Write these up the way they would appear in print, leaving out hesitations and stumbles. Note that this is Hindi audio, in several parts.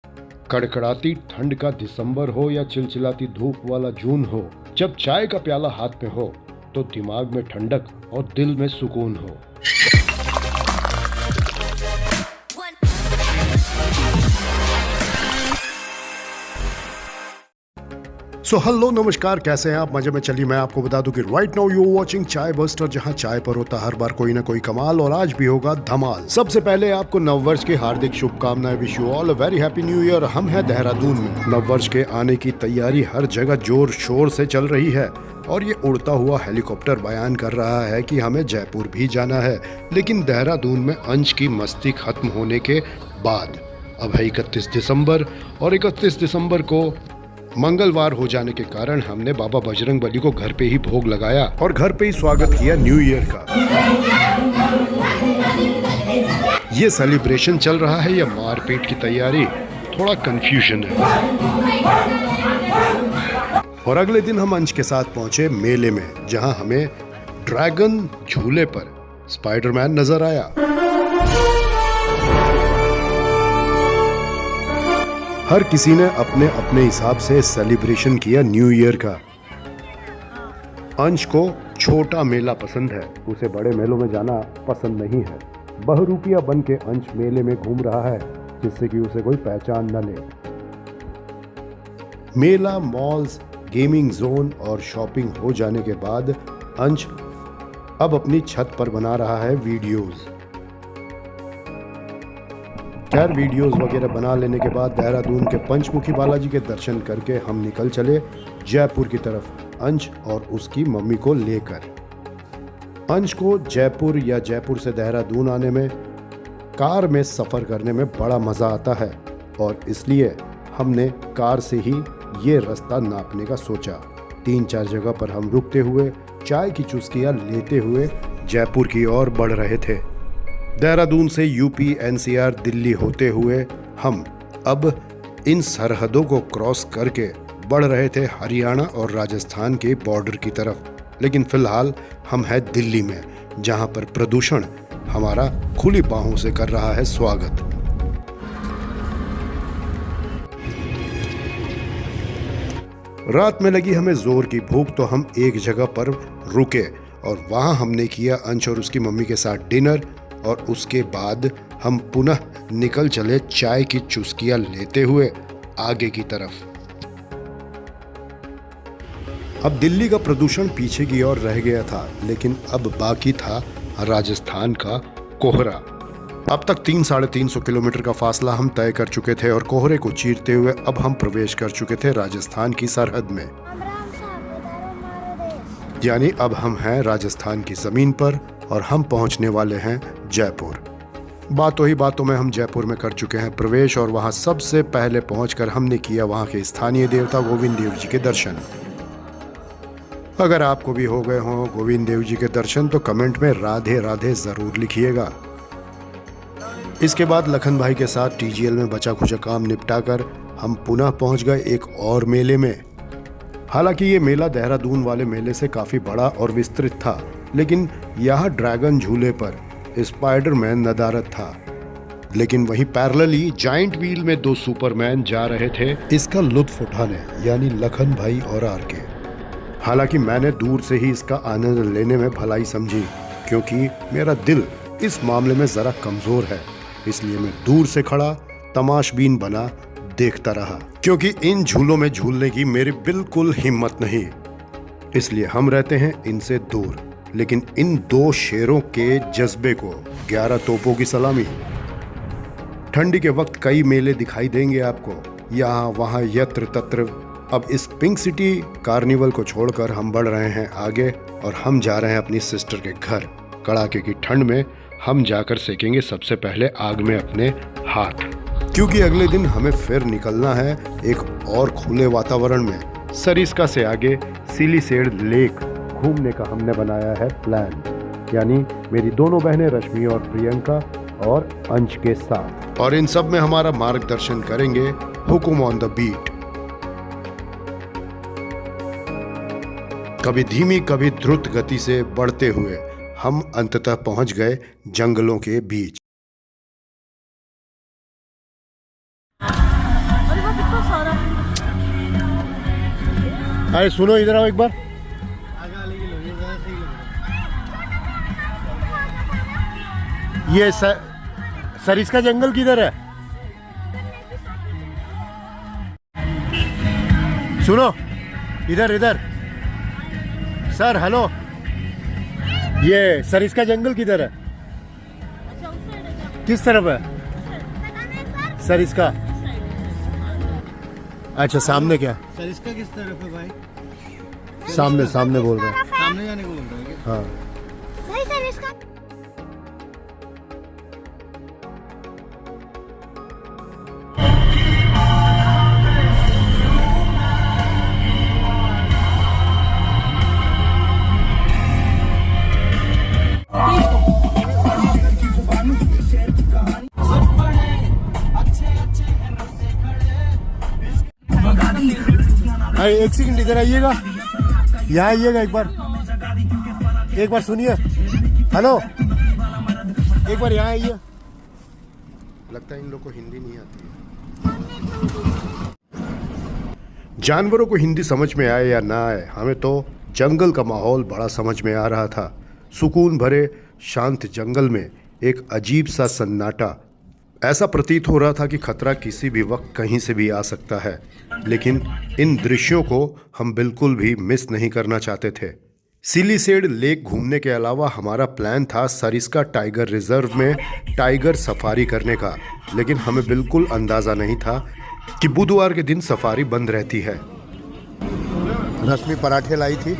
कड़कड़ाती ठंड का दिसंबर हो या चिलचिलाती धूप वाला जून हो, जब चाय का प्याला हाथ में हो तो दिमाग में ठंडक और दिल में सुकून हो। सो हेलो नमस्कार, कैसे हैं आप? मजे में। चलिए मैं आपको बता दूं कि राइट नाउ यू वाचिंग चाय बस्टर, जहां चाय पर होता हर बार कोई ना कोई कमाल, और आज भी होगा धमाल। सबसे पहले आपको नववर्ष की हार्दिक शुभकामनाएं। Wish you all a very happy new year. हम हैं देहरादून में। नववर्ष के आने की तैयारी हर जगह जोर शोर से चल रही है और ये उड़ता हुआ हेलीकॉप्टर बयान कर रहा है कि हमें जयपुर भी जाना है। लेकिन देहरादून में अंश की मस्ती खत्म होने के बाद अब है 31 दिसंबर, और 31 दिसंबर को मंगलवार हो जाने के कारण हमने बाबा बजरंगबली को घर पे ही भोग लगाया और घर पे ही स्वागत किया न्यू ईयर का। ये सेलिब्रेशन चल रहा है या मारपीट की तैयारी, थोड़ा कंफ्यूजन है। और अगले दिन हम अंश के साथ पहुंचे मेले में, जहां हमें ड्रैगन झूले पर स्पाइडरमैन नजर आया। हर किसी ने अपने अपने हिसाब से सेलिब्रेशन किया न्यू ईयर का। अंश को छोटा मेला पसंद है, उसे बड़े मेलों में जाना पसंद नहीं है। बहरूपिया बन के अंश मेले में घूम रहा है, जिससे कि उसे कोई पहचान न ले। मेला, मॉल्स, गेमिंग जोन और शॉपिंग हो जाने के बाद अंश अब अपनी छत पर बना रहा है वीडियोस। खैर, वीडियोस वगैरह बना लेने के बाद देहरादून के पंचमुखी बालाजी के दर्शन करके हम निकल चले जयपुर की तरफ, अंश और उसकी मम्मी को लेकर। अंश को जयपुर या जयपुर से देहरादून आने में कार में सफ़र करने में बड़ा मज़ा आता है, और इसलिए हमने कार से ही ये रास्ता नापने का सोचा। 3-4 जगह पर हम रुकते हुए चाय की चुस्कियाँ लेते हुए जयपुर की ओर बढ़ रहे थे। देहरादून से यूपी, एनसीआर, दिल्ली होते हुए हम अब इन सरहदों को क्रॉस करके बढ़ रहे थे हरियाणा और राजस्थान के बॉर्डर की तरफ। लेकिन फिलहाल हम हैं दिल्ली में, जहां पर प्रदूषण हमारा खुली बाहों से कर रहा है स्वागत। रात में लगी हमें जोर की भूख, तो हम एक जगह पर रुके और वहां हमने किया अंश और उसकी मम्मी के साथ डिनर, और उसके बाद हम पुनः निकल चले चाय की चुस्कियां लेते हुए आगे की तरफ। अब दिल्ली का प्रदूषण पीछे की ओर रह गया था, लेकिन अब बाकी था राजस्थान का कोहरा। अब तक 300-350 किलोमीटर का फासला हम तय कर चुके थे, और कोहरे को चीरते हुए अब हम प्रवेश कर चुके थे राजस्थान की सरहद में। यानी अब हम हैं राजस्थान की जमीन पर और हम पहुंचने वाले हैं जयपुर। बातों ही बातों में हम जयपुर में कर चुके हैं प्रवेश, और वहां सबसे पहले पहुंचकर हमने किया वहां के स्थानीय देवता गोविंद देव जी के दर्शन। अगर आपको भी हो गए हों गोविंद देव जी के दर्शन, तो कमेंट में राधे राधे जरूर लिखिएगा। इसके बाद लखन भाई के साथ टीजीएल में बचा खुचा काम निपटाकर हम पुनः पहुंच गए एक और मेले में। हालांकि ये मेला देहरादून वाले मेले से काफी बड़ा और विस्तृत था, लेकिन यहाँ ड्रैगन झूले पर स्पाइडरमैन नदारद था। लेकिन वहीं पैरेलली जाइंट व्हील में 2 सुपरमैन जा रहे थे इसका लुत्फ उठाने, यानी लखन भाई और आरके। हालांकि मैंने दूर से ही इसका आनंद लेने में भलाई समझी, क्योंकि मेरा दिल इस मामले में जरा कमजोर है। इसलिए मैं दूर से खड़ा तमाशबीन बना देखता रहा, क्योंकि इन झूलों में झूलने की मेरी बिल्कुल हिम्मत नहीं। इसलिए हम रहते हैं इनसे दूर। लेकिन इन 2 शेरों के जज्बे को 11 तोपों की सलामी। ठंडी के वक्त कई मेले दिखाई देंगे आपको, यहाँ वहाँ यत्र तत्र। अब इस पिंक सिटी कार्निवल को छोड़कर हम बढ़ रहे हैं आगे, और हम जा रहे हैं अपनी सिस्टर के घर। कड़ाके की ठंड में हम जाकर सेकेंगे सबसे पहले आग में अपने हाथ, क्योंकि अगले दिन हमें फिर निकलना है एक और खुले वातावरण में। सरिस्का से आगे सिलीसेड लेक घूमने का हमने बनाया है प्लान, यानी मेरी दोनों बहनें रश्मि और प्रियंका और अंश के साथ। और इन सब में हमारा मार्गदर्शन करेंगे हुकुम ऑन द बीट। कभी धीमी कभी द्रुत गति से बढ़ते हुए हम अंततः पहुंच गए जंगलों के बीच। अरे सुनो इधर आओ एक बार। ये सरिस्का जंगल किधर है? सुनो इधर इधर सर, हेलो, ये सरिस्का जंगल किधर है? किस तरफ है सरिस्का? अच्छा सामने क्या? सरिस्का किस तरफ है भाई? सामने सामने बोल रहे हैं। सामने जाने को बोल रहे हैं क्या? हाँ भाई सरिस्का अरे एक सेकंड इधर आइएगा, यहाँ आइएगा एक बार सुनिए। हेलो एक बार यहाँ आइए। लगता है इन लोग को हिंदी नहीं आती है। जानवरों को हिंदी समझ में आए या ना आए, हमें तो जंगल का माहौल बड़ा समझ में आ रहा था। सुकून भरे शांत जंगल में एक अजीब सा सन्नाटा, ऐसा प्रतीत हो रहा था कि खतरा किसी भी वक्त कहीं से भी आ सकता है। लेकिन इन दृश्यों को हम बिल्कुल भी मिस नहीं करना चाहते थे। सिलीसेड लेक घूमने के अलावा हमारा प्लान था सरिस्का टाइगर रिजर्व में टाइगर सफारी करने का, लेकिन हमें बिल्कुल अंदाज़ा नहीं था कि बुधवार के दिन सफारी बंद रहती है। रश्मि पराठे लाई थी,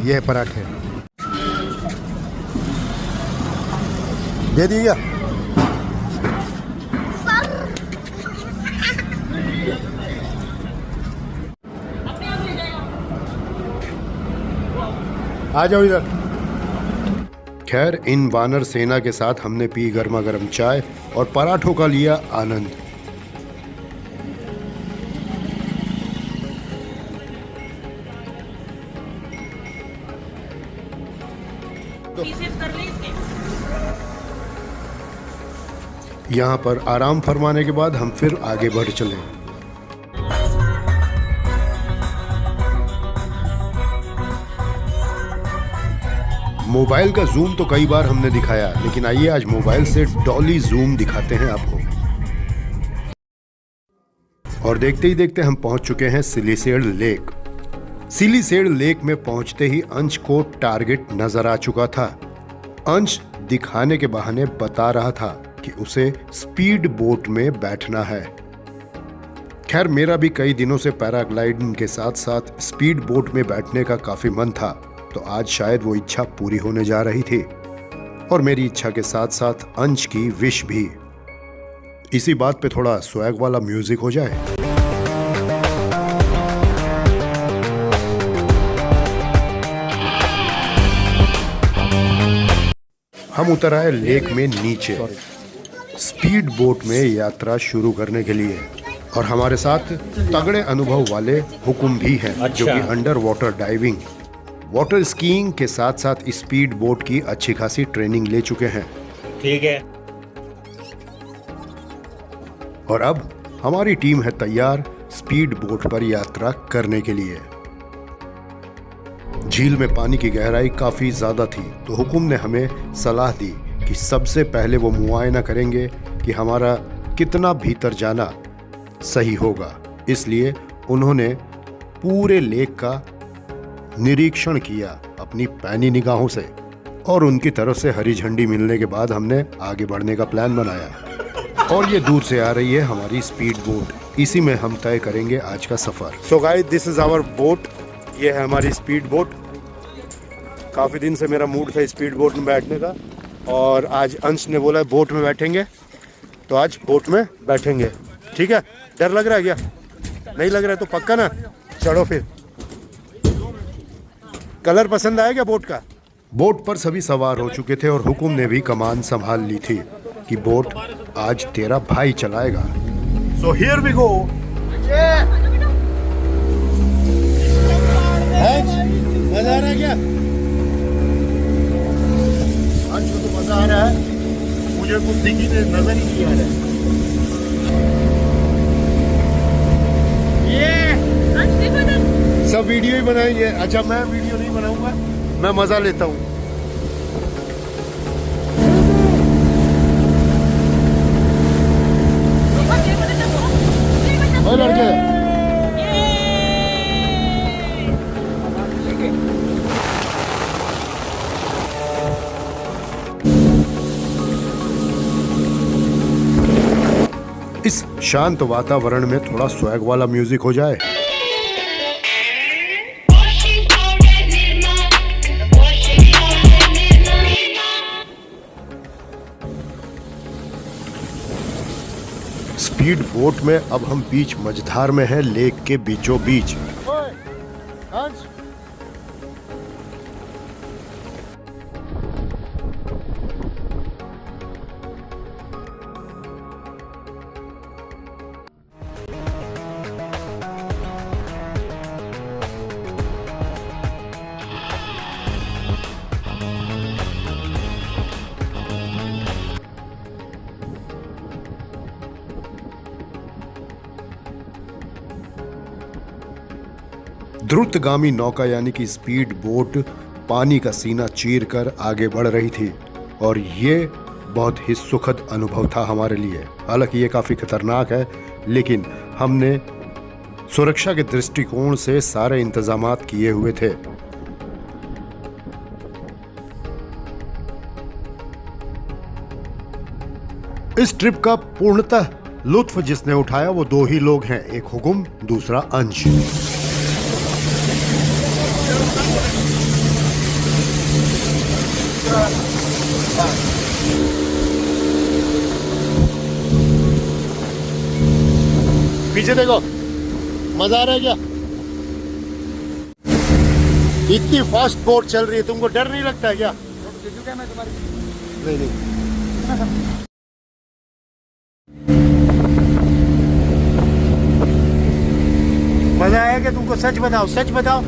ये पराठे दे दिया। आ जाओ इधर। खैर इन वानर सेना के साथ हमने पी गर्मा गर्म चाय और पराठों का लिया आनंद। यहाँ पर आराम फरमाने के बाद हम फिर आगे बढ़ चले। मोबाइल का जूम तो कई बार हमने दिखाया, लेकिन आइए आज मोबाइल से डॉली जूम दिखाते हैं आपको। और देखते ही देखते हम पहुंच चुके हैं सिलीसेड लेक। सिलीसेड लेक में पहुंचते ही अंश को टारगेट नजर आ चुका था। अंश दिखाने के बहाने बता रहा था कि उसे स्पीड बोट में बैठना है। खैर मेरा भी कई दिनों से पैराग्लाइडिंग के साथ साथ स्पीड बोट में बैठने का काफी मन था, तो आज शायद वो इच्छा पूरी होने जा रही थी। और मेरी इच्छा के साथ साथ अंश की विश भी। इसी बात पे थोड़ा स्वैग वाला म्यूजिक हो जाए। हम उतर आए लेक में नीचे स्पीड बोट में यात्रा शुरू करने के लिए। और हमारे साथ तगड़े अनुभव वाले हुकुम भी हैं, जो कि under water diving, water skiing के साथ साथ स्पीड बोट की अच्छी खासी ट्रेनिंग ले चुके हैं। ठीक है। और अब हमारी टीम है तैयार स्पीड बोट पर यात्रा करने के लिए। झील में पानी की गहराई काफी ज्यादा थी, तो हुकुम ने हमें सलाह दी कि सबसे पहले वो मुआयना करेंगे कि हमारा कितना भीतर जाना सही होगा। इसलिए उन्होंने पूरे लेक का निरीक्षण किया अपनी पैनी निगाहों से, और उनकी तरफ से हरी झंडी मिलने के बाद हमने आगे बढ़ने का प्लान बनाया। और ये दूर से आ रही है हमारी स्पीड बोट, इसी में हम तय करेंगे आज का सफर। So guys, this is our boat. ये है हमारी स्पीड बोट। काफी दिन से मेरा मूड था स्पीड बोट में बैठने का, और आज अंश ने बोला बोट में बैठेंगे, तो आज बोट में बैठेंगे। ठीक है? डर लग रहा है क्या? नहीं लग रहा है तो पक्का ना? चढ़ो फिर। कलर पसंद आया क्या बोट का? बोट पर सभी सवार हो चुके थे और हुकुम ने भी कमान संभाल ली थी कि बोट आज तेरा भाई चलाएगा। So here we go. मजा आ रहा है क्या? आज तो मजा आ रहा है, मुझे कुछ दिखी नजर ही नहीं आ रहा है। अंश सब वीडियो ही बनाएंगे। अच्छा मैं वीडियो नहीं बनाऊंगा, मैं मजा लेता हूँ। ओए लड़के, इस शांत वातावरण में थोड़ा स्वैग वाला म्यूजिक हो जाए। स्पीड बोट में अब हम बीच मझधार में हैं, लेक के बीचों बीच। द्रुतगामी नौका यानी कि स्पीड बोट पानी का सीना चीर कर आगे बढ़ रही थी और ये बहुत ही सुखद अनुभव था हमारे लिए। हालांकि ये काफी खतरनाक है, लेकिन हमने सुरक्षा के दृष्टिकोण से सारे इंतजामात किए हुए थे। इस ट्रिप का पूर्णतः लुत्फ जिसने उठाया वो दो ही लोग हैं, एक हुकुम, दूसरा अंश। पीछे देखो, मजा आ रहा है क्या? इतनी फास्ट बोट चल रही है, तुमको डर नहीं लगता है क्या? नहीं नहीं। मजा आया क्या तुमको? सच बताओ, सच बताओ।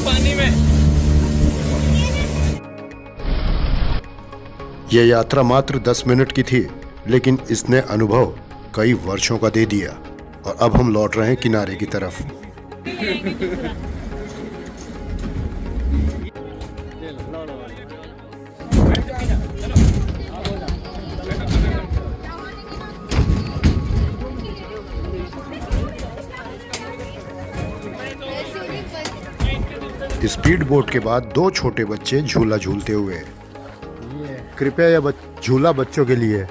पानी में यह यात्रा मात्र 10 मिनट की थी, लेकिन इसने अनुभव कई वर्षों का दे दिया और अब हम लौट रहे हैं किनारे की तरफ। स्पीड बोट के बाद दो छोटे बच्चे झूला झूलते हुए। कृपया यह झूला बच्चों के लिए है।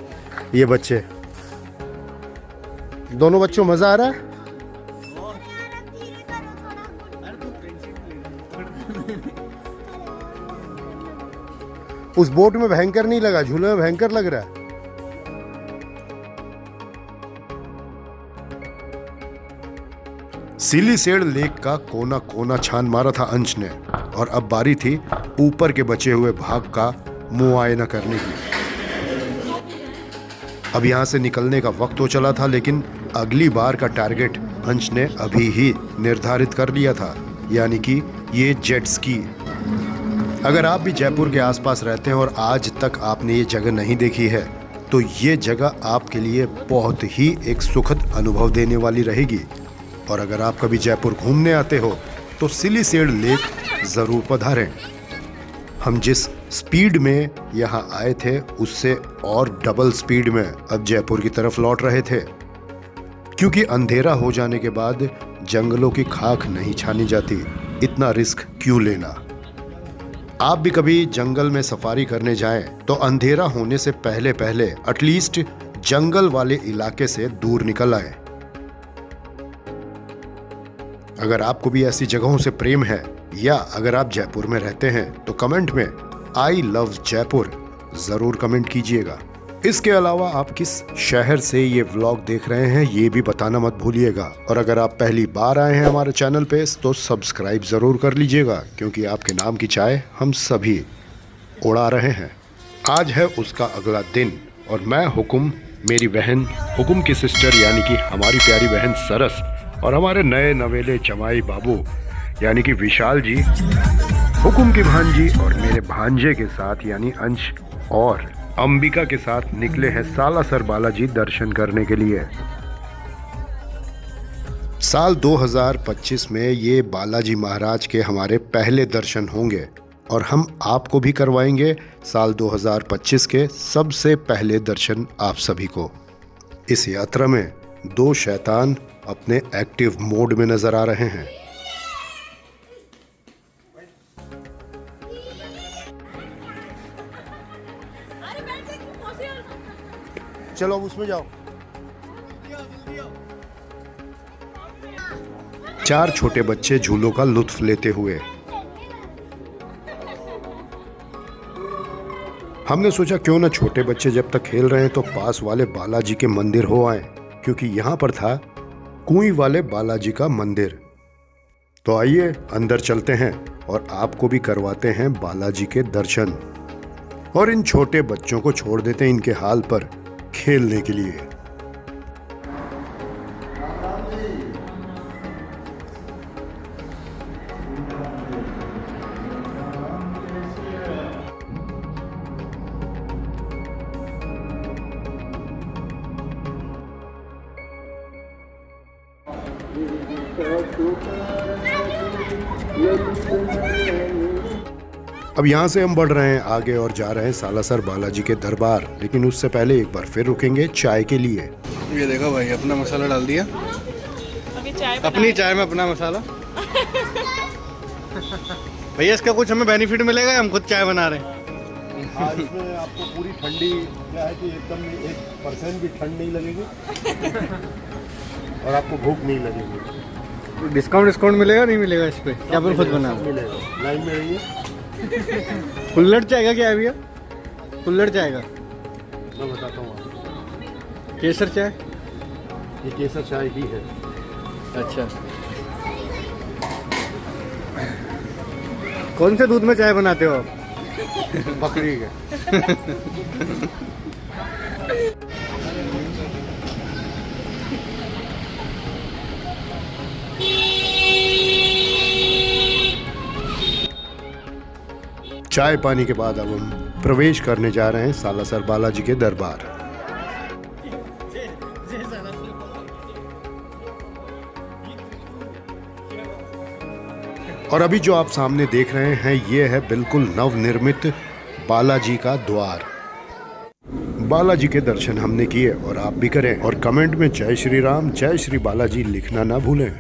ये बच्चे दोनों बच्चों, मजा आ रहा है? उस बोट में भयंकर नहीं लगा, झूले में भयंकर लग रहा है। सिलीसेड लेक का कोना कोना छान मारा था अंश ने और अब बारी थी ऊपर के बचे हुए भाग का मुआयना करने की। अब यहां से निकलने का वक्त तो चला था, लेकिन अगली बार का टारगेट अंश ने अभी ही निर्धारित कर लिया था, यानी कि ये जेट स्की। अगर आप भी जयपुर के आसपास रहते हैं और आज तक आपने ये जगह नहीं देखी है, तो ये जगह आपके लिए बहुत ही एक सुखद अनुभव देने वाली रहेगी। और अगर आप कभी जयपुर घूमने आते हो तो सिलीसेड लेक जरूर पधारें। हम जिस स्पीड में यहाँ आए थे उससे और डबल स्पीड में अब जयपुर की तरफ लौट रहे थे, क्योंकि अंधेरा हो जाने के बाद जंगलों की खाक नहीं छानी जाती। इतना रिस्क क्यों लेना? आप भी कभी जंगल में सफारी करने जाएं तो अंधेरा होने से पहले पहले एटलीस्ट जंगल वाले इलाके से दूर निकल आए। अगर आपको भी ऐसी जगहों से प्रेम है या अगर आप जयपुर में रहते हैं तो कमेंट में आई लव जयपुर जरूर कमेंट कीजिएगा। इसके अलावा आप किस शहर से ये व्लॉग देख रहे हैं ये भी बताना मत भूलिएगा। और अगर आप पहली बार आए हैं हमारे चैनल पे तो सब्सक्राइब जरूर कर लीजिएगा, क्योंकि आपके नाम की चाय हम सभी उड़ा रहे हैं। आज है उसका अगला दिन और मैं हुकुम मेरी बहन हुकुम की सिस्टर यानी कि हमारी प्यारी बहन सरस और हमारे नए नवेले जमाई बाबू यानी कि विशाल जी, हुकुम की भांजी और मेरे भांजे के साथ यानी अंश और अंबिका के साथ निकले हैं सालासर बालाजी दर्शन करने के लिए। साल 2025 में ये बालाजी महाराज के हमारे पहले दर्शन होंगे और हम आपको भी करवाएंगे साल 2025 के सबसे पहले दर्शन आप सभी को। इस यात्रा में 2 शैतान अपने एक्टिव मोड में नजर आ रहे हैं। चलो अब उसमें जाओ। 4 छोटे बच्चे झूलों का लुत्फ लेते हुए। हमने सोचा क्यों ना छोटे बच्चे जब तक खेल रहे हैं तो पास वाले बालाजी के मंदिर हो आए, क्योंकि यहां पर था कुएं वाले बालाजी का मंदिर। तो आइए अंदर चलते हैं और आपको भी करवाते हैं बालाजी के दर्शन और इन छोटे बच्चों को छोड़ देते हैं इनके हाल पर खेलने के लिए। अब यहाँ से हम बढ़ रहे हैं आगे और जा रहे हैं सालासर बालाजी के दरबार, लेकिन उससे पहले एक बार फिर रुकेंगे चाय के लिए। ये देखो भाई, अपना मसाला डाल दिया, अपनी चाय में अपना मसाला। भैया इसका कुछ हमें बेनिफिट मिलेगा, हम खुद चाय बना रहे हैं। हाँ, इसमें आपको पूरी ठंडी क्या है कि एकदम 1% भी ठंड नहीं लगेगी और आपको भूख नहीं लगेगी। डिस्काउंट मिलेगा नहीं मिलेगा इस पे? क्या अपन खुद बना मिलेगा। लाइन में रहिए। कुल्हड़ चाय का क्या है भैया? कुल्हड़ चाय का मैं बताता हूँ। केसर चाय, ये केसर चाय ही है। अच्छा, कौन से दूध में चाय बनाते हो आप? बकरी के। चाय पानी के बाद अब हम प्रवेश करने जा रहे हैं सालासर बालाजी के दरबार। और अभी जो आप सामने देख रहे हैं ये है बिल्कुल नवनिर्मित बालाजी का द्वार। बालाजी के दर्शन हमने किए और आप भी करें और कमेंट में जय श्री राम जय श्री बालाजी लिखना ना भूलें।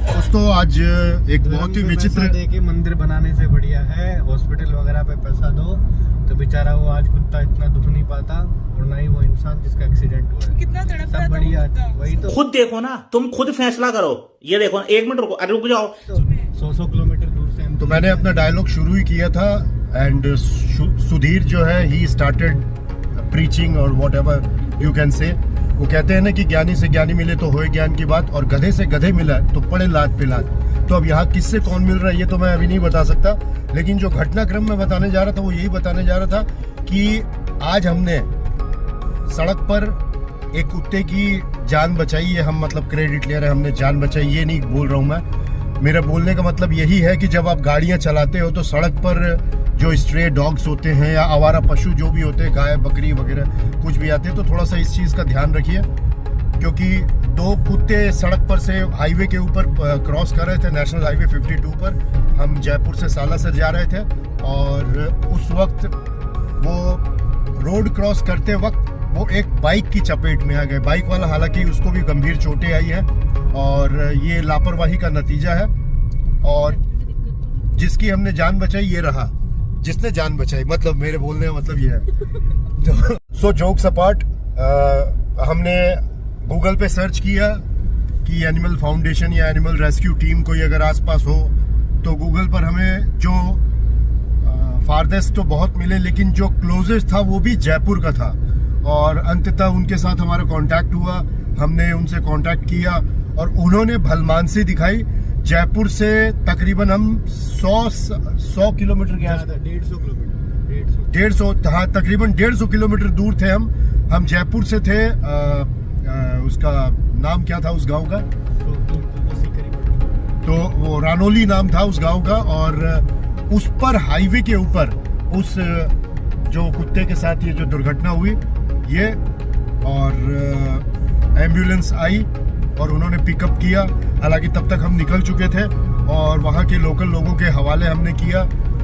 दोस्तों आज एक बहुत ही विचित्र देखिए, मंदिर बनाने से बढ़िया है हॉस्पिटल वगैरह पे पैसा दो तो बेचारा वो आज कुत्ता इतना दुख नहीं पाता, और ना ही वो इंसान जिसका एक्सीडेंट हुआ है। कितना तड़पता है, सब बढ़िया। वही तो, खुद देखो ना, तुम खुद फैसला करो। ये देखो, 1 मिनट रुको, अरे रुक जाओ। 100 किलोमीटर दूर से हम तो मैंने अपना डायलॉग शुरू ही किया था एंड सुधीर जो है ही स्टार्टेड प्रीचिंग और what ever you can say. वो कहते हैं ना कि ज्ञानी से ज्ञानी मिले तो होए ज्ञान की बात, और गधे से गधे मिला तो पड़े लात पे लात। तो अब यहाँ किससे कौन मिल रहा है ये तो मैं अभी नहीं बता सकता, लेकिन जो घटनाक्रम में बताने जा रहा था वो यही बताने जा रहा था कि आज हमने सड़क पर एक कुत्ते की जान बचाई है। हम मतलब क्रेडिट ले रहे हैं, हमने जान बचाई, ये नहीं बोल रहा हूँ मैं। मेरा बोलने का मतलब यही है कि जब आप गाड़ियाँ चलाते हो तो सड़क पर जो स्ट्रे डॉग्स होते हैं या आवारा पशु जो भी होते हैं, गाय बकरी वगैरह कुछ भी आते हैं, तो थोड़ा सा इस चीज़ का ध्यान रखिए, क्योंकि 2 कुत्ते सड़क पर से हाईवे के ऊपर क्रॉस कर रहे थे, नेशनल हाईवे 52 पर। हम जयपुर से सालासर जा रहे थे और उस वक्त वो रोड क्रॉस करते वक्त वो एक बाइक की चपेट में आ गए। बाइक वाला हालांकि उसको भी गंभीर चोटें आई हैं और ये लापरवाही का नतीजा है, और जिसकी हमने जान बचाई ये रहा जिसने जान बचाई, मतलब मेरे बोलने का मतलब ये है। सो जोक्स अपार्ट, हमने गूगल पे सर्च किया कि एनिमल फाउंडेशन या एनिमल रेस्क्यू टीम कोई अगर आसपास हो, तो गूगल पर हमें जो फारदेस्ट तो बहुत मिले, लेकिन जो क्लोजेस्ट था वो भी जयपुर का था। और अंततः उनके साथ हमारा कांटेक्ट हुआ, हमने उनसे कांटेक्ट किया और उन्होंने भलमानसी दिखाई जयपुर से तकरीबन हम 100 किलोमीटर के आसपास, 150 किलोमीटर, 150, हाँ तकरीबन 150 किलोमीटर दूर थे हम जयपुर से थे। उसका नाम क्या था उस गांव का? तो वो रानोली नाम था उस गांव का। और उस पर हाईवे के ऊपर उस जो कुत्ते के साथ ये जो दुर्घटना हुई ये, और एम्बुलेंस आई और उन्होंने पिकअप किया। हालांकि तब तक हम निकल चुके थे और वहाँ के लोकल लोगों के हवाले हमने किया,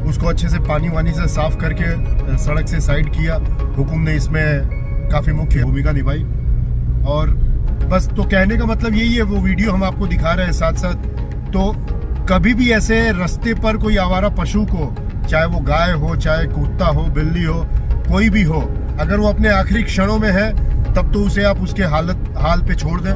उसको अच्छे से पानी वानी से साफ करके सड़क से साइड किया। हुकुम ने इसमें काफ़ी मुख्य भूमिका निभाई। और बस तो कहने का मतलब यही है, वो वीडियो हम आपको दिखा रहे हैं साथ साथ। तो कभी भी ऐसे रास्ते पर कोई आवारा पशु को, चाहे वो गाय हो, चाहे कुत्ता हो, बिल्ली हो, कोई भी हो, अगर वो अपने आखिरी क्षणों में है तब तो उसे आप उसके हाल पे छोड़ दें।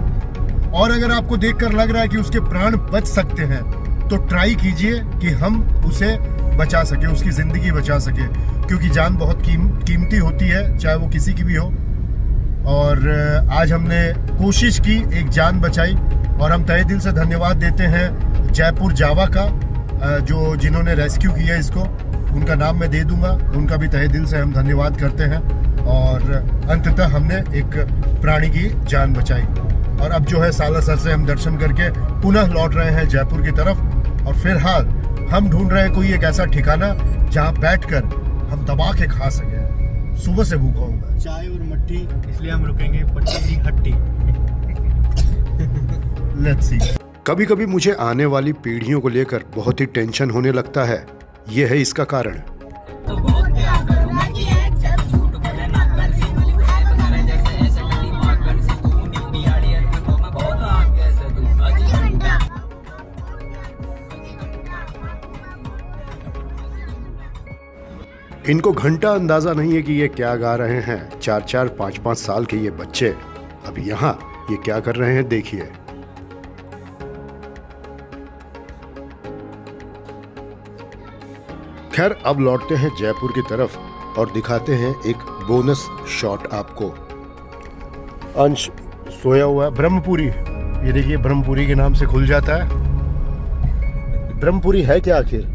और अगर आपको देखकर लग रहा है कि उसके प्राण बच सकते हैं तो ट्राई कीजिए कि हम उसे बचा सके, उसकी ज़िंदगी बचा सके, क्योंकि जान बहुत कीमती होती है, चाहे वो किसी की भी हो। और आज हमने कोशिश की, एक जान बचाई। और हम तहे दिल से धन्यवाद देते हैं जयपुर जावा का, जो जिन्होंने रेस्क्यू किया इसको, उनका नाम मैं दे दूंगा, उनका भी तहे दिल से हम धन्यवाद करते हैं। और अंततः हमने एक प्राणी की जान बचाई। और अब जो है सालासर से हम दर्शन करके पुनः लौट रहे हैं जयपुर की तरफ। और फिलहाल हम ढूंढ रहे हैं कोई एक ऐसा ठिकाना जहां बैठकर हम दबा के खा सके। सुबह से भूखा हूं मैं। चाय और मट्ठी, इसलिए हम रुकेंगे पट्टी की हट्टी। Let's see. कभी कभी मुझे आने वाली पीढ़ियों को लेकर बहुत ही टेंशन होने लगता है। ये है इसका कारण। इनको घंटा अंदाजा नहीं है कि ये क्या गा रहे हैं। 4-4, 5-5 साल के ये बच्चे अब यहाँ ये क्या कर रहे हैं देखिए। खैर अब लौटते हैं जयपुर की तरफ और दिखाते हैं एक बोनस शॉट आपको। अंश सोया हुआ है। ब्रह्मपुरी, ये देखिए ब्रह्मपुरी के नाम से खुल जाता है। ब्रह्मपुरी है क्या आखिर?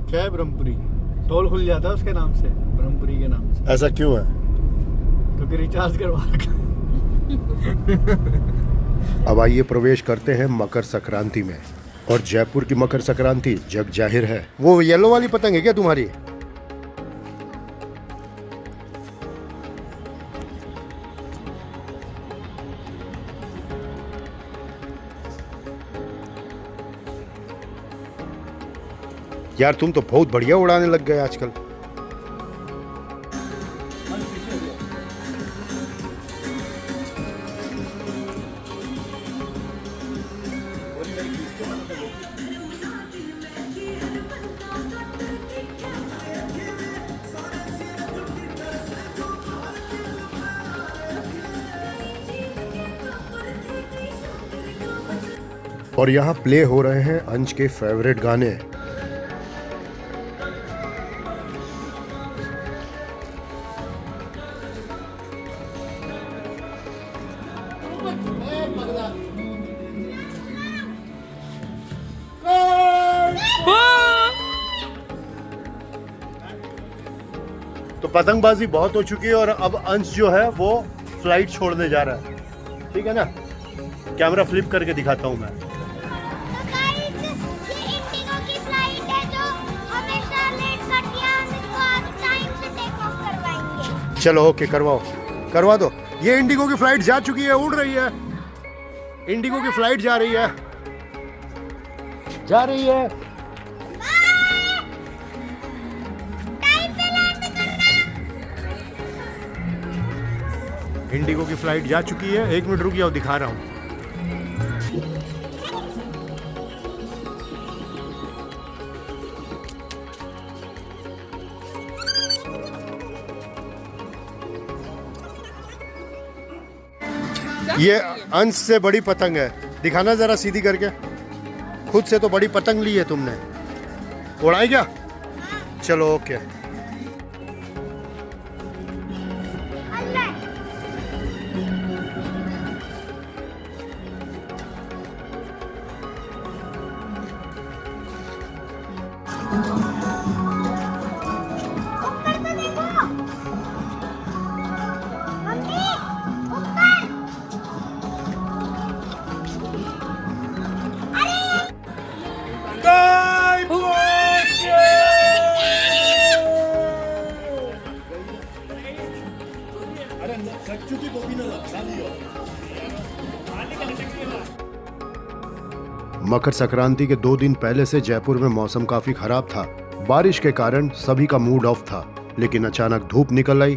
क्या है ब्रह्मपुरी? टोल खुल जाता है उसके नाम से, ब्रह्मपुरी के नाम से। ऐसा क्यों है? क्योंकि रिचार्ज करवा रखा। अब आइए प्रवेश करते हैं मकर संक्रांति में। और जयपुर की मकर संक्रांति जग जाहिर है। वो येलो वाली पतंग है क्या तुम्हारी? यार तुम तो बहुत बढ़िया उड़ाने लग गए आजकल। और यहाँ प्ले हो रहे हैं अंश के फेवरेट गाने। तो पतंगबाजी बहुत हो चुकी है और अब अंश जो है वो फ्लाइट छोड़ने जा रहा है। ठीक है ना? कैमरा फ्लिप करके दिखाता हूँ मैं। चलो ओके, करवा दो। ये इंडिगो की फ्लाइट जा चुकी है, उड़ रही है। इंडिगो की फ्लाइट जा रही है। इंडिगो की फ्लाइट जा चुकी है। 1 मिनट रुकिए और दिखा रहा हूँ। ये अंश से बड़ी पतंग है। दिखाना जरा सीधी करके। खुद से तो बड़ी पतंग ली है तुमने। उड़ाई क्या? चलो ओके। मकर संक्रांति के 2 दिन पहले से जयपुर में मौसम काफी खराब था। बारिश के कारण सभी का मूड ऑफ था, लेकिन अचानक धूप निकल आई।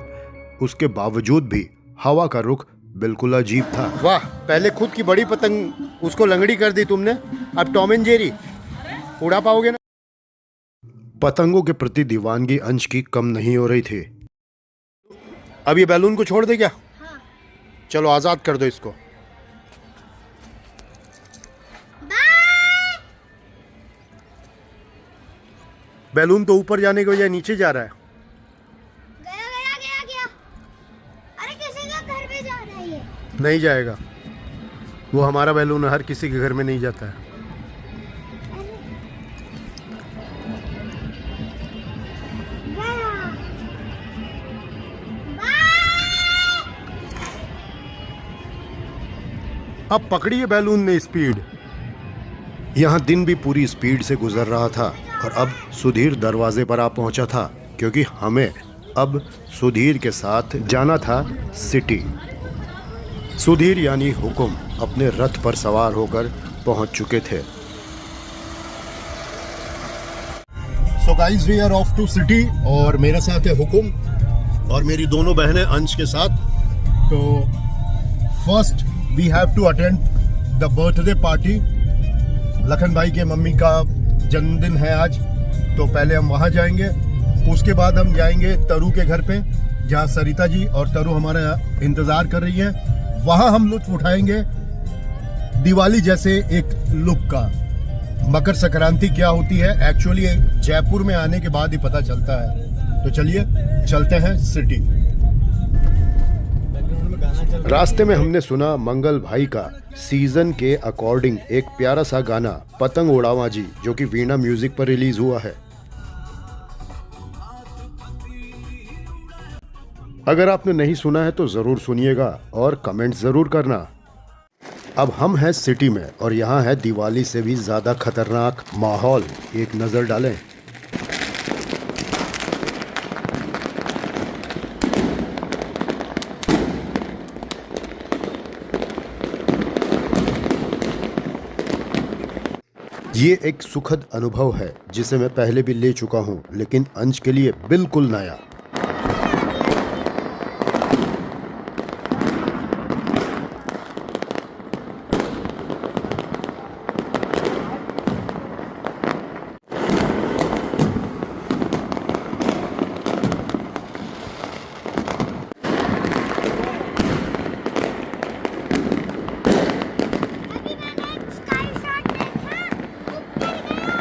उसके बावजूद भी हवा का रुख बिल्कुल अजीब था। वाह, पहले खुद की बड़ी पतंग उसको लंगड़ी कर दी तुमने, अब टॉम एंड जेरी उड़ा पाओगे ना? पतंगों के प्रति दीवानगी अंश की कम नहीं हो रही थी। अब ये बैलून को छोड़ दे क्या? हाँ। चलो आजाद कर दो इसको। बैलून तो ऊपर जाने के बजाय नीचे जा रहा है। गया गया गया गया। अरे किसी का घर में जा रहा है ये। नहीं जाएगा, वो हमारा बैलून हर किसी के घर में नहीं जाता है। अब पकड़िए बैलून ने स्पीड। यहाँ दिन भी पूरी स्पीड से गुजर रहा था और अब सुधीर दरवाजे पर आ पहुंचा था, क्योंकि हमें अब सुधीर के साथ जाना था सिटी। सुधीर यानी हुकुम अपने रथ पर सवार होकर पहुंच चुके थे। So guys, we are off to city और मेरे साथ है हुकुम और मेरी दोनों बहनें अंश के साथ। तो first we have to attend the birthday party. Lakhan भाई के मम्मी का जन्मदिन है आज, तो पहले हम वहाँ जाएंगे। उसके बाद हम जाएंगे तरु के घर पे, जहाँ सरिता जी और तरु हमारा इंतज़ार कर रही है। वहाँ हम लुत्फ उठाएंगे दिवाली जैसे एक लुक का। मकर संक्रांति क्या होती है एक्चुअली जयपुर में आने के बाद ही पता चलता है। तो चलिए चलते हैं सिटी। रास्ते में हमने सुना मंगल भाई का सीजन के अकॉर्डिंग एक प्यारा सा गाना पतंग उड़ावा जी, जो कि वीणा म्यूजिक पर रिलीज हुआ है। अगर आपने नहीं सुना है तो जरूर सुनिएगा और कमेंट जरूर करना। अब हम हैं सिटी में और यहाँ है दिवाली से भी ज्यादा खतरनाक माहौल। एक नजर डालें। ये एक सुखद अनुभव है जिसे मैं पहले भी ले चुका हूँ, लेकिन अंश के लिए बिल्कुल नया। अभी मैंने एक स्काई शॉट देखा, ऊपर गया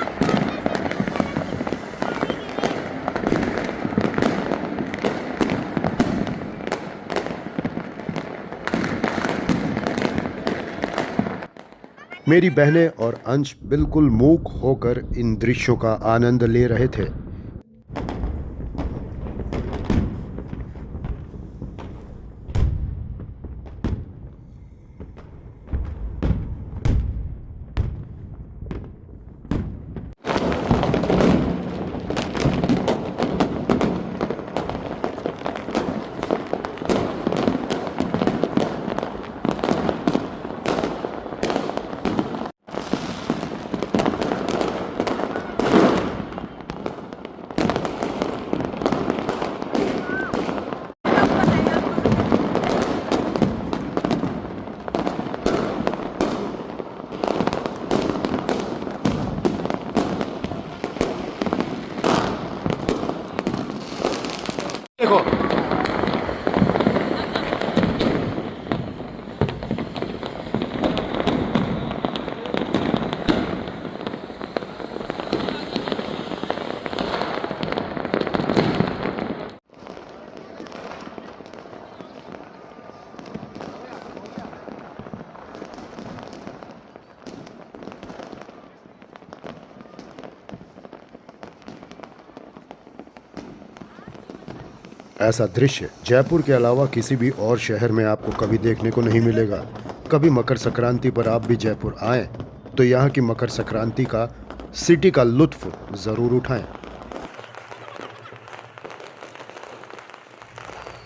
मेरी बहनें और अंश बिल्कुल मूक होकर इन दृश्यों का आनंद ले रहे थे। देखो ऐसा दृश्य जयपुर के अलावा किसी भी और शहर में आपको कभी देखने को नहीं मिलेगा। कभी मकर संक्रांति पर आप भी जयपुर आएं तो यहाँ की मकर संक्रांति का सिटी का लुत्फ जरूर उठाएं।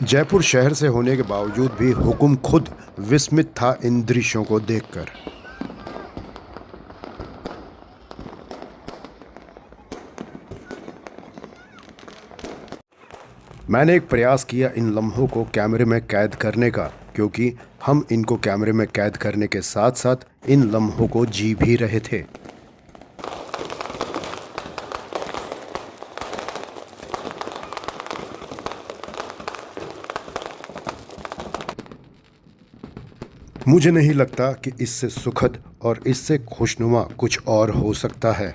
जयपुर शहर से होने के बावजूद भी हुकुम खुद विस्मित था इन दृश्यों को देखकर। मैंने एक प्रयास किया इन लम्हों को कैमरे में कैद करने का, क्योंकि हम इनको कैमरे में कैद करने के साथ साथ इन लम्हों को जी भी रहे थे। मुझे नहीं लगता कि इससे सुखद और इससे खुशनुमा कुछ और हो सकता है।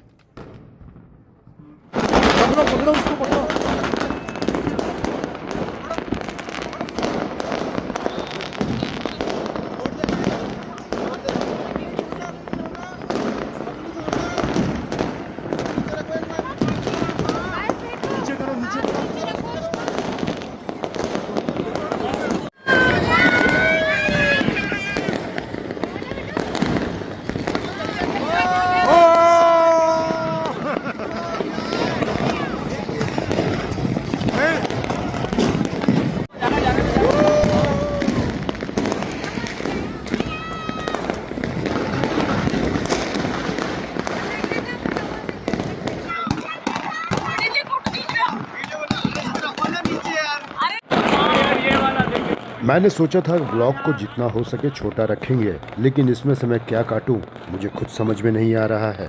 मैंने सोचा था ब्लॉग को जितना हो सके छोटा रखेंगे, लेकिन इसमें से मैं क्या काटूं मुझे खुद समझ में नहीं आ रहा है।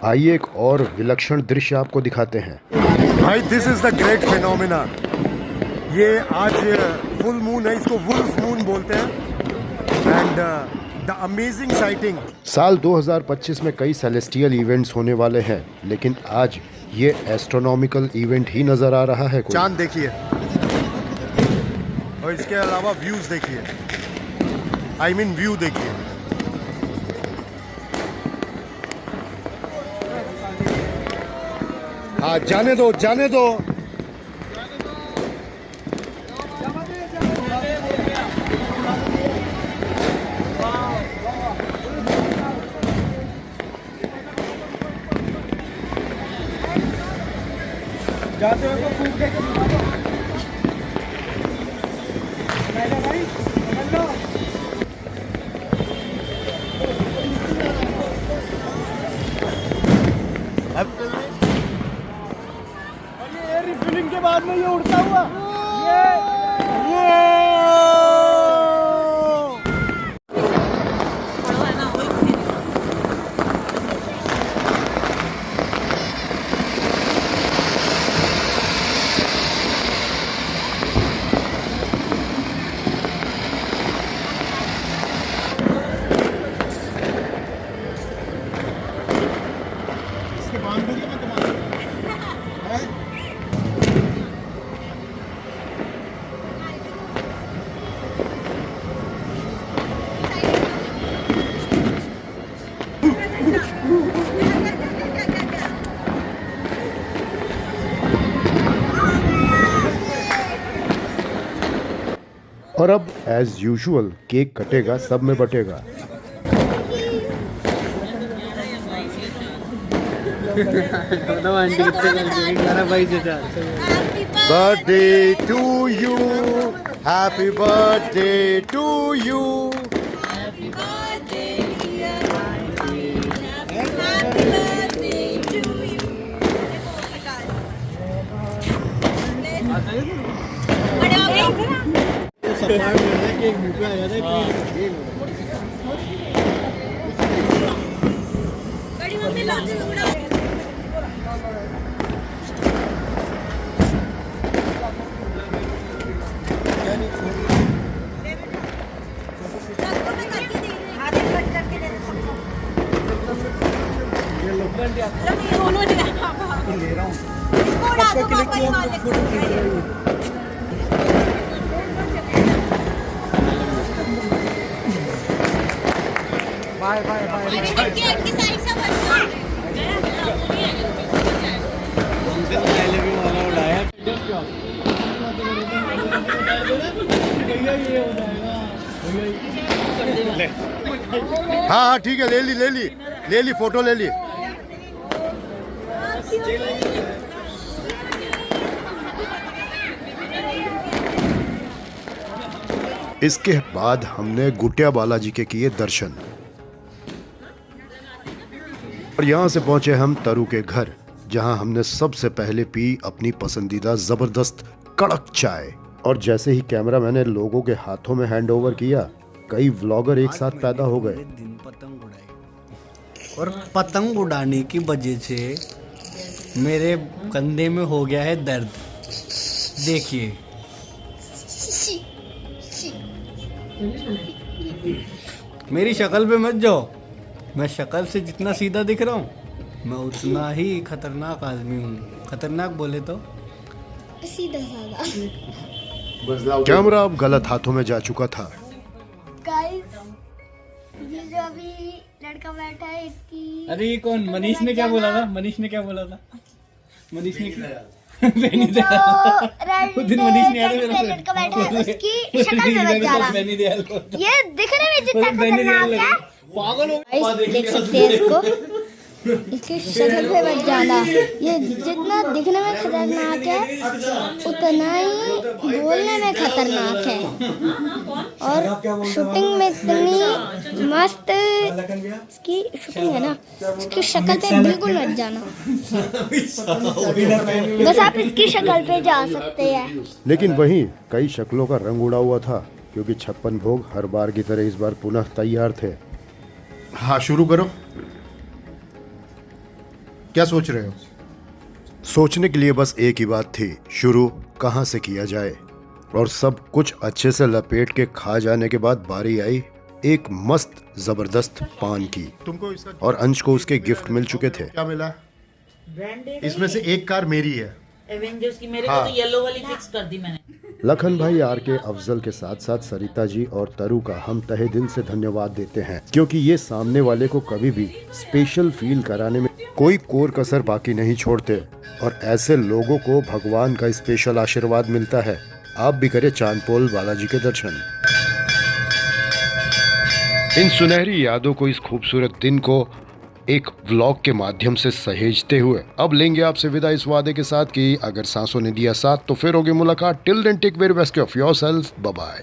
आइए एक और विलक्षण दृश्य आपको दिखाते हैं। भाई this is the great phenomena. ये आज फुल मून है, इसको वुल्फ मून बोलते हैं। And the amazing sighting. साल 2025 में कई सेलेस्टियल इवेंट्स होने वाले हैं, लेकिन आज ये एस्ट्रोनॉमिकल इवेंट ही नजर आ रहा है। चांद देखिए और इसके अलावा व्यूज देखिए, आई मीन व्यू देखिए। हाँ जाने दो जाने दो। जाते हो तो फूक दे। रिफिलिंग के बाद में ये उड़ता हुआ और अब एज यूजुअल केक कटेगा, सब में बटेगा। Birthday to you, happy birthday to you. Bye bye हाँ हाँ ठीक है, ले ली फोटो ले ली। इसके बाद हमने गुटिया बालाजी के किए दर्शन और यहां से पहुंचे हम तरु के घर, जहां हमने सबसे पहले पी अपनी पसंदीदा जबरदस्त कड़क चाय। और जैसे ही कैमरा मैंने लोगों के हाथों में हैंड ओवर किया, कई व्लॉगर एक साथ पैदा हो गए। दिन पतंग उड़ाई और पतंग उड़ाने की वजह से मेरे कंधे में हो गया है दर्द। देखिए मेरी शक्ल पे मत जाओ, मैं शक्ल से जितना सीधा दिख रहा हूँ मैं उतना ही खतरनाक आदमी हूँ। खतरनाक बोले तो सीधा साधा। कैमरा अब गलत हाथों में जा चुका था। गाइस, ये जो अभी लड़का बैठा है इसकी। अरे ये कौन? मनीष ने क्या बोला था? मनीष ने क्या बोला था? मनीष ने उस दिन मनीष ने लड़का बैठा है उसकी शक्ल पे बच जा रहा। ये दिखने में जितना खतरनाक है, पागल हो गाइस देख सकते हैं इसको, इसकी शक्ल पे बच जाना। ये जितना दिखने में खतरनाक है उतना ही बोलने में खतरनाक है। और शूटिंग में इतनी मस्त इसकी शूटिंग है ना, इसकी शक्ल पे बिल्कुल मत जाना, बस आप इसकी शक्ल पे जा सकते हैं। लेकिन वहीं कई शक्लों का रंग उड़ा हुआ था, क्योंकि 56 भोग हर बार की तरह इस बार पुनः तैयार थे। हाँ, शुरू करो। क्या सोच रहे हो? सोचने के लिए बस एक ही बात थी, शुरू कहां से किया जाए। और सब कुछ अच्छे से लपेट के खा जाने के बाद बारी आई एक मस्त जबरदस्त पान की। तुमको इसका और अंश को उसके गिफ्ट मिल चुके थे। क्या मिला? इसमें से एक कार मेरी है। एवेंजर्स की मेरे को तो येलो वाली फिक्स कर दी मैंने। लखन भाई, आर के, अफजल के साथ साथ सरिता जी और तरु का हम तहे दिल से धन्यवाद देते हैं, क्योंकि ये सामने वाले को कभी भी स्पेशल फील कराने में कोई कोर कसर बाकी नहीं छोड़ते। और ऐसे लोगों को भगवान का स्पेशल आशीर्वाद मिलता है। आप भी करें चांदपोल बालाजी के दर्शन। इन सुनहरी यादों को, इस खूबसूरत दिन को एक व्लॉग के माध्यम से सहेजते हुए अब लेंगे आपसे विदा, इस वादे के साथ कि अगर सांसों ने दिया साथ तो फिर होगी मुलाकात। Till then take very best of yourself, bye bye.